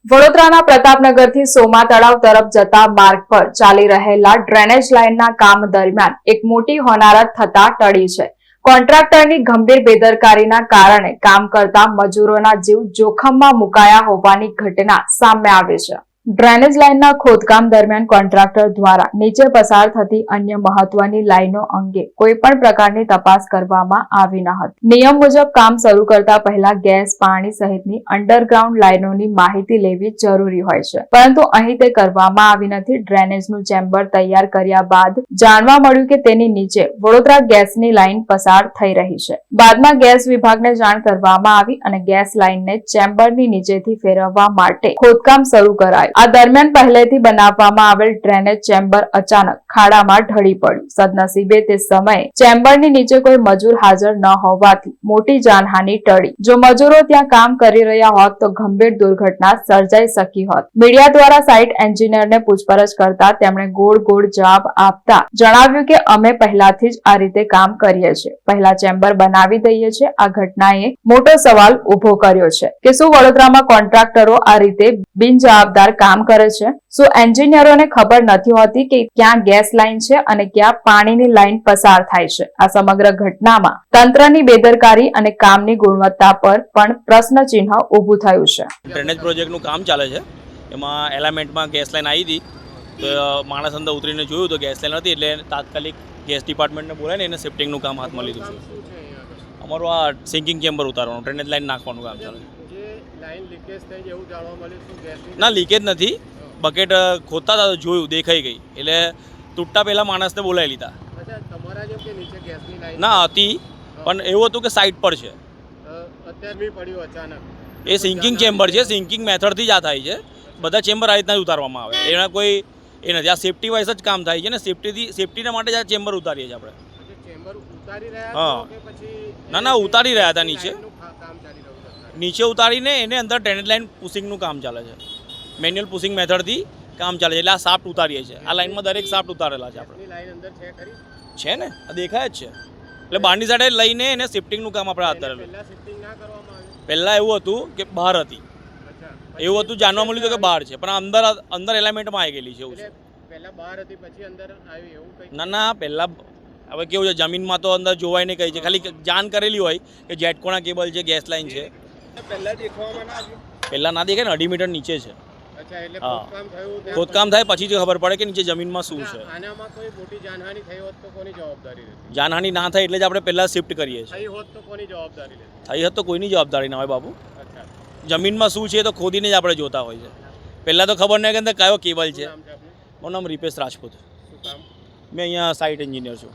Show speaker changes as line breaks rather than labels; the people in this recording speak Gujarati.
વડોદરાના પ્રતાપનગરથી સોમા તળાવ તરફ જતા માર્ગ પર ચાલી રહેલા ડ્રેનેજ લાઇનના કામ દરમિયાન એક મોટી હોનારત થતા ટળી છે। કોન્ટ્રાક્ટરની ગંભીર બેદરકારીના કારણે કામ કરતા મજૂરોના જીવ જોખમમાં મુકાયા હોવાની ઘટના સામે આવી છે। ડ્રેનેજ લાઇનના ખોદકામ દરમિયાન કોન્ટ્રાક્ટર દ્વારા નીચે પસાર થતી અન્ય મહત્વની લાઇનો અંગે કોઈ પણ પ્રકારની તપાસ કરવામાં આવી ન હતી। નિયમ મુજબ કામ શરૂ કરતા પહેલા ગેસ, પાણી સહિતની અંડરગ્રાઉન્ડ લાઇનોની માહિતી લેવી જરૂરી હોય છે, પરંતુ અહીં તે કરવામાં આવી નથી। ડ્રેનેજનું ચેમ્બર તૈયાર કર્યા બાદ જાણવા મળ્યું કે તેની નીચે વડોદરા ગેસની લાઇન પસાર થઈ રહી છે। બાદમાં ગેસ વિભાગને જાણ કરવામાં આવી અને ગેસ લાઇનને ચેમ્બરની નીચેથી ફેરવવા માટે ખોદકામ શરૂ કરાયું। આ દરમિયાન પહેલેથી બનાવવામાં આવેલ ડ્રેનેજ ચેમ્બર અચાનક ખાડામાં ઢળી પડ્યું। સદનસીબે તે સમયે ચેમ્બરની નીચે કોઈ મજૂર હાજર ન હોવાથી મોટી જાનહાનિ ટળી। જો મજૂરો ત્યાં કામ કરી રહ્યા હોત તો ગંભીર દુર્ઘટના સર્જાઈ શકી હોત। મીડિયા દ્વારા સાઇટ એન્જિનિયરને પૂછપરછ કરતા તેમણે ગોળ જવાબ આપતા જણાવ્યું કે અમે પહેલાથી જ આ રીતે કામ કરીએ છીએ, પહેલા ચેમ્બર બનાવી દઈએ છીએ। આ ઘટનાએ મોટો સવાલ ઉભો કર્યો છે કે શું વડોદરામાં કોન્ટ્રાક્ટરો આ રીતે બિનજવાબદાર કામ કરે છે? શું એન્જિનિયરોને ખબર નથી હોતી કે ક્યાં ગેસ લાઇન છે અને ક્યાં પાણીની લાઇન પસાર થાય છે? આ સમગ્ર ઘટનામાં તંત્રની બેદરકારી અને કામની ગુણવત્તા પર પણ પ્રશ્નચિહ્ન ઊભું થયું છે।
ડ્રેનેજ પ્રોજેક્ટનું કામ ચાલે છે, એમાં એલામેન્ટમાં ગેસ લાઇન આવી હતી તો માણસ અંદર ઉતરીને જોયું તો ગેસ લાઇન હતી, એટલે તાત્કાલિક ગેસ ડિપાર્ટમેન્ટને બોલાવીને એને શિફ્ટિંગનું કામ હાથમાં લીધું છે। અમારું આ સિંકિંગ ચેમ્બર ઉતારવાનું, ડ્રેનેજ લાઇન નાખવાનું કામ ચાલે છે। ના, લીકેજ નથી, બકેટ ખોદતા હતા તો જોયું, દેખાઈ ગઈ, એટલે તૂટતા પહેલાં માણસને બોલાવી લીધા। ના હતી, પણ એવું હતું કે સાઇટ પર છે, એ સિંકિંગ ચેમ્બર છે, સિંકિંગ મેથડથી જ આ થાય છે। બધા ચેમ્બર આ રીતના જ ઉતારવામાં આવે, એના કોઈ એ નથી, આ સેફટી વાઇઝ જ કામ થાય છે ને, સેફટીના માટે જ આ ચેમ્બર ઉતારીએ છીએ આપણે। હા, ના ઉતારી રહ્યા હતા નીચે ઉતારીને એને અંદર ડ્રેનેજ લાઇન પુશિંગનું કામ ચાલે છે, મેન્યુઅલ પુશિંગ મેથડથી કામ ચાલે છે। એટલે આ સાફ્ટ ઉતારીએ છીએ, આ લાઇનમાં દરેક સાફ્ટ ઉતારેલા છે આપણે, છે ને આ દેખાય જ છે। એટલે બહારની સાઈડે લઈને એને શિફ્ટિંગનું કામ આપણે હાથ ધરેલું। પહેલાં એવું હતું કે બહાર હતી, એવું હતું જાણવા મળ્યું હતું કે બહાર છે, પણ અંદર એલામેન્ટમાં આવી ગયેલી છે એવું છે। ના પહેલાં હવે કેવું છે, જમીનમાં તો અંદર જોવાય નહીં કઈ છે, ખાલી જાણ કરેલી હોય કે જેટકોના કેબલ છે, ગેસ લાઇન છે। પહેલાં ના દેખાય ને, 2.5 મીટર નીચે છે। હા, ખોદકામ થાય પછી જ ખબર પડે કે નીચે જમીનમાં શું છે। જાનહાનિ ના થાય એટલે જ આપણે પહેલાં શિફ્ટ કરીએ છીએ। થઈ હોત તો કોઈની જવાબદારી ના હોય બાબુ, જમીનમાં શું છે તો ખોદીને જ આપણે જોતા હોય છે। પહેલાં તો ખબર નહીં કે અંદર કયો કેબલ છે। મારું નામ રીપેશ રાજપૂત, મેં અહીંયા સાઇટ એન્જિનિયર છું।